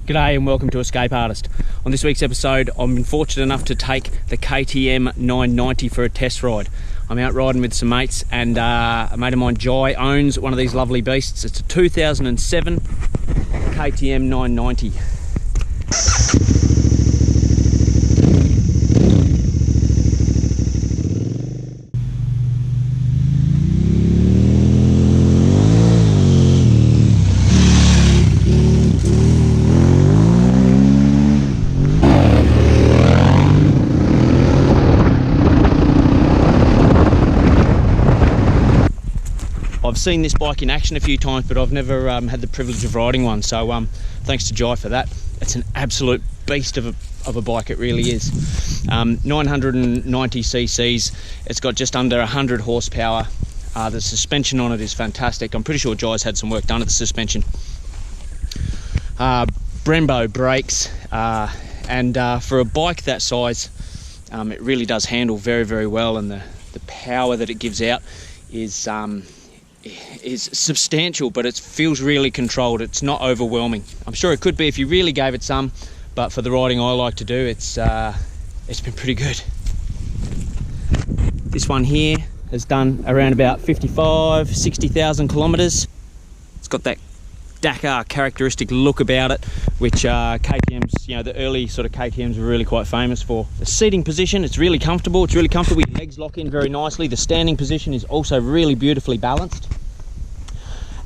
G'day and welcome to Escape Artist. On this week's episode, I've been fortunate enough to take the KTM990 for a test ride. I'm out riding with some mates and a mate of mine, Jai, owns one of these lovely beasts. It's a 2007 KTM990. I've seen this bike in action a few times, but I've never had the privilege of riding one, so thanks to Jai for that. It's an absolute beast of a bike, it really is. 990 cc's, it's got just under 100 horsepower. The suspension on it is fantastic. I'm pretty sure Jai's had some work done at the suspension. Brembo brakes, and for a bike that size, it really does handle very, very well, and the power that it gives out is substantial, but it feels really controlled. It's not overwhelming. I'm sure it could be if you really gave it some, but for the riding I like to do, it's been pretty good. This one here has done around about 60,000 kilometers. It's got that Dakar characteristic look about it, which KTM's, the early sort of KTMs were really quite famous for. The seating position, it's really comfortable. It's really comfortable. Your legs lock in very nicely. The standing position is also really beautifully balanced.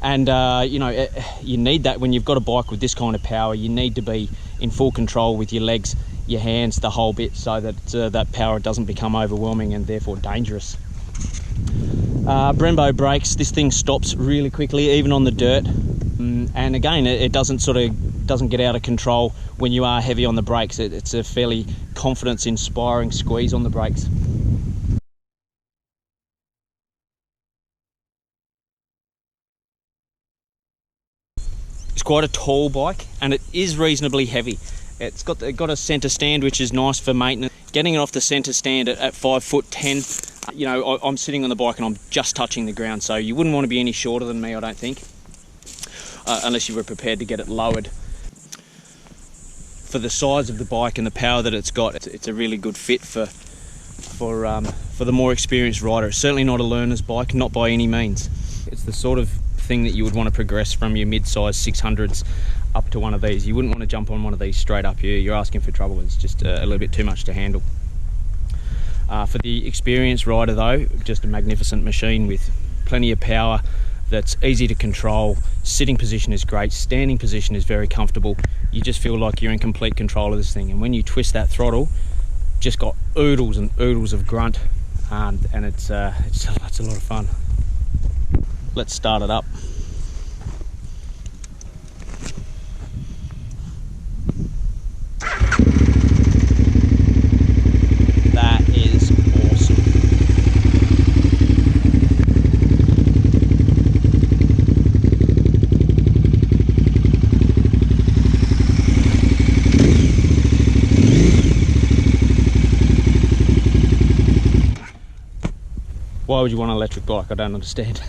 And you need that when you've got a bike with this kind of power. You need to be in full control with your legs, your hands, the whole bit, so that that power doesn't become overwhelming and therefore dangerous. Brembo brakes, this thing stops really quickly, even on the dirt. And again, it doesn't get out of control when you are heavy on the brakes. It's a fairly confidence-inspiring squeeze on the brakes. It's quite a tall bike, and it is reasonably heavy. It's got a centre stand, which is nice for maintenance. Getting it off the centre stand at 5'10", I'm sitting on the bike and I'm just touching the ground, so you wouldn't want to be any shorter than me, I don't think. Unless you were prepared to get it lowered. For the size of the bike and the power that it's got, it's a really good fit for the more experienced rider. It's certainly not a learner's bike, not by any means. It's the sort of thing that you would want to progress from your mid-size 600s up to one of these. You wouldn't want to jump on one of these straight up. You're asking for trouble. It's just a little bit too much to handle. For the experienced rider though, just a magnificent machine with plenty of power, that's easy to control. Sitting position is great, standing position is very comfortable. You just feel like you're in complete control of this thing, and when you twist that throttle, just got oodles and oodles of grunt, and it's a lot of fun. Let's start it up. That is awesome. Why would you want an electric bike? I don't understand.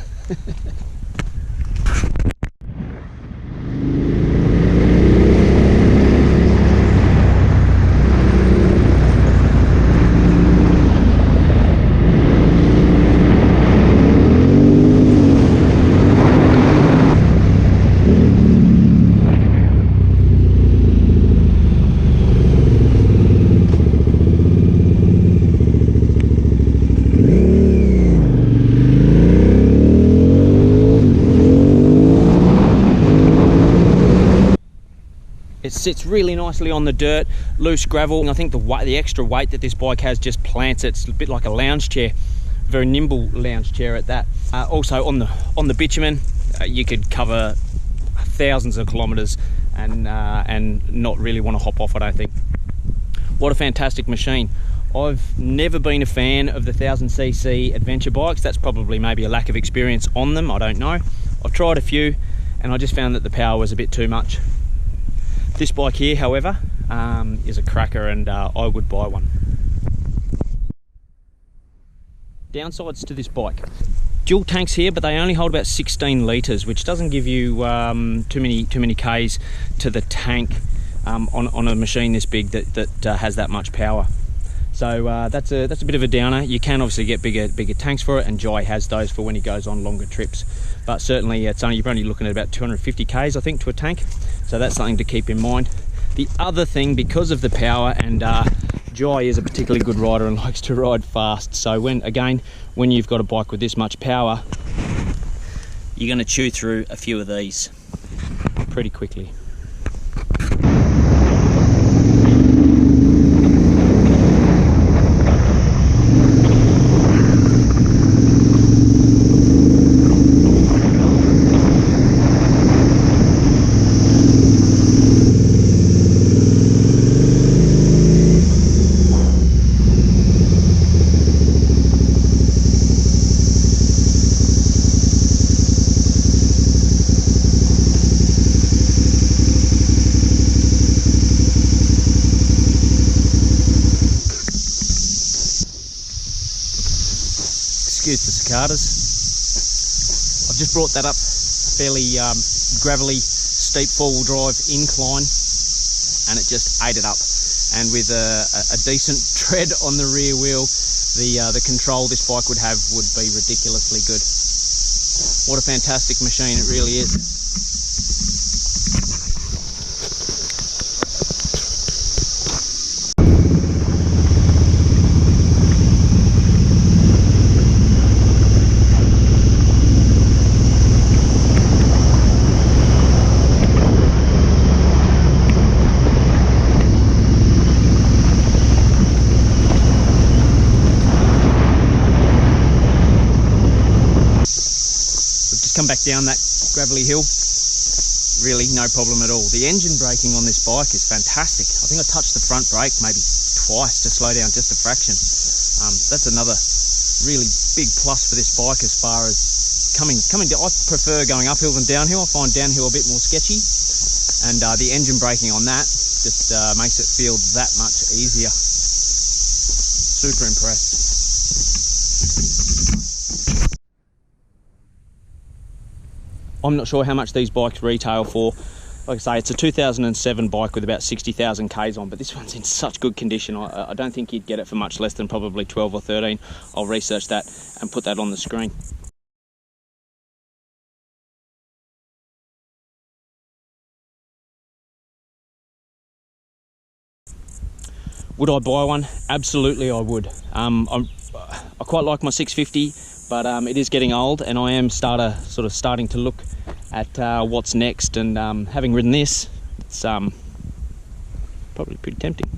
It sits really nicely on the dirt, loose gravel, and I think the extra weight that this bike has just plants it. It's a bit like a lounge chair, very nimble lounge chair at that. Also on the bitumen, you could cover thousands of kilometres and not really want to hop off, I don't think. What a fantastic machine. I've never been a fan of the 1000cc adventure bikes. That's probably maybe a lack of experience on them, I don't know. I've tried a few and I just found that the power was a bit too much. This bike here, however, is a cracker, and I would buy one. Downsides to this bike. Dual tanks here, but they only hold about 16 litres, which doesn't give you too many Ks to the tank on a machine this big that has that much power. So that's a bit of a downer. You can obviously get bigger tanks for it, and Jai has those for when he goes on longer trips. But certainly you're only looking at about 250 k's, I think, to a tank. So that's something to keep in mind. The other thing, because of the power, and Jai is a particularly good rider and likes to ride fast. So when you've got a bike with this much power, you're going to chew through a few of these pretty quickly. Excuse the cicadas. I've just brought that up a fairly gravelly, steep four-wheel drive incline, and it just ate it up. And with a decent tread on the rear wheel, the control this bike would have would be ridiculously good. What a fantastic machine it really is. Come back down that gravelly hill, really no problem at all. The engine braking on this bike is fantastic. I think I touched the front brake maybe twice to slow down just a fraction. That's another really big plus for this bike as far as coming down. I prefer going uphill than downhill. I find downhill a bit more sketchy, and the engine braking on that just makes it feel that much easier. Super impressed. I'm not sure how much these bikes retail for. Like I say, it's a 2007 bike with about 60,000 Ks on, but this one's in such good condition. I don't think you'd get it for much less than probably 12 or 13. I'll research that and put that on the screen. Would I buy one? Absolutely I would. I quite like my 650, but it is getting old, and I am starting to look at what's next, and having ridden this, it's probably pretty tempting.